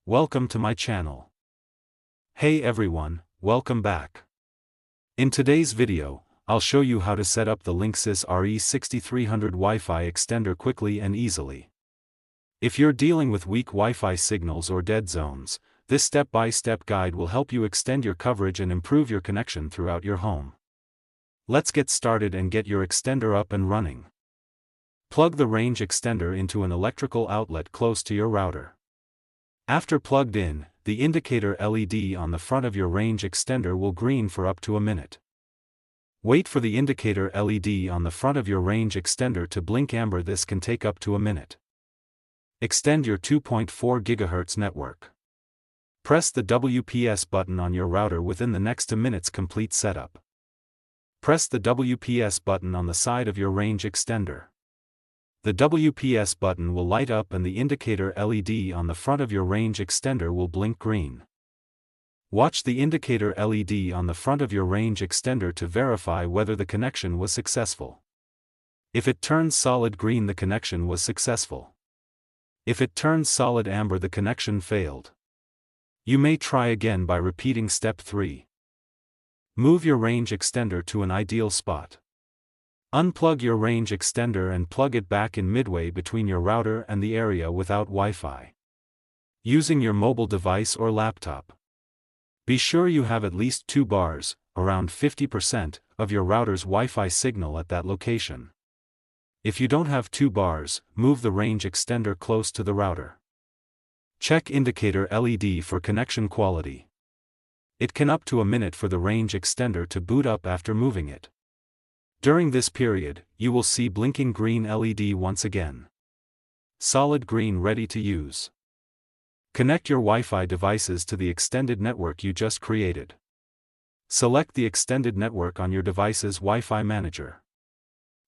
Welcome to my channel. Hey everyone, welcome back. In today's video, I'll show you how to set up the Linksys RE6300 Wi-Fi extender quickly and easily. If you're dealing with weak Wi-Fi signals or dead zones, this step-by-step guide will help you extend your coverage and improve your connection throughout your home. Let's get started and get your extender up and running. Plug the range extender into an electrical outlet close to your router. After plugged in, the indicator LED on the front of your range extender will green for up to a minute. Wait for the indicator LED on the front of your range extender to blink amber. This can take up to a minute. Extend your 2.4 GHz network. Press the WPS button on your router within the next 2 minutes complete setup. Press the WPS button on the side of your range extender. The WPS button will light up and the indicator LED on the front of your range extender will blink green. Watch the indicator LED on the front of your range extender to verify whether the connection was successful. If it turns solid green, the connection was successful. If it turns solid amber, the connection failed. You may try again by repeating step 3. Move your range extender to an ideal spot. Unplug your range extender and plug it back in midway between your router and the area without Wi-Fi. Using your mobile device or laptop. Be sure you have at least 2 bars, around 50%, of your router's Wi-Fi signal at that location. If you don't have 2 bars, move the range extender close to the router. Check indicator LED for connection quality. It can up to a minute for the range extender to boot up after moving it. During this period, you will see blinking green LED once again. Solid green ready to use. Connect your Wi-Fi devices to the extended network you just created. Select the extended network on your device's Wi-Fi manager.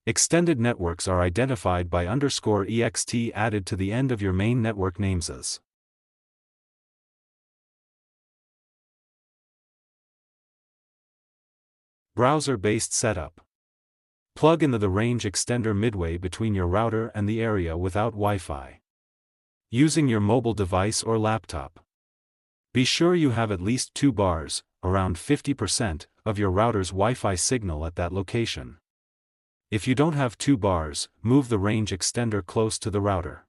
Extended networks are identified by _ext added to the end of your main network names as. Browser-based setup. Plug in the range extender midway between your router and the area without Wi-Fi. Using your mobile device or laptop. Be sure you have at least 2 bars, around 50%, of your router's Wi-Fi signal at that location. If you don't have 2 bars, move the range extender close to the router.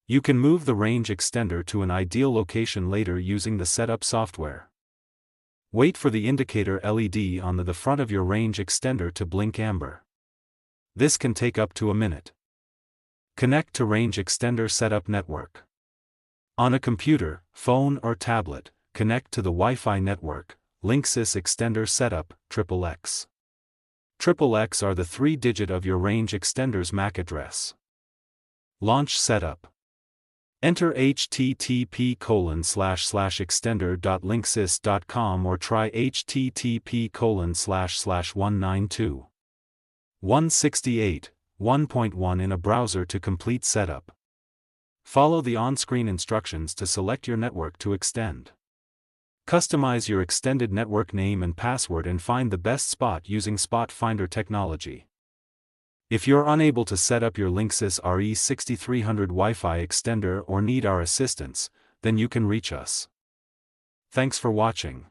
You can move the range extender to an ideal location later using the setup software. Wait for the indicator LED on the front of your range extender to blink amber. This can take up to a minute. Connect to range extender setup network. On a computer, phone or tablet, connect to the Wi-Fi network, Linksys extender setup, XXX. XXX are the 3-digit of your range extender's MAC address. Launch setup. Enter http://extender.linksys.com or try http://192.168.1.1 in a browser to complete setup. Follow the on-screen instructions to select your network to extend. Customize your extended network name and password and find the best spot using Spot Finder technology. If you're unable to set up your Linksys RE6300 Wi-Fi extender or need our assistance, then you can reach us. Thanks for watching.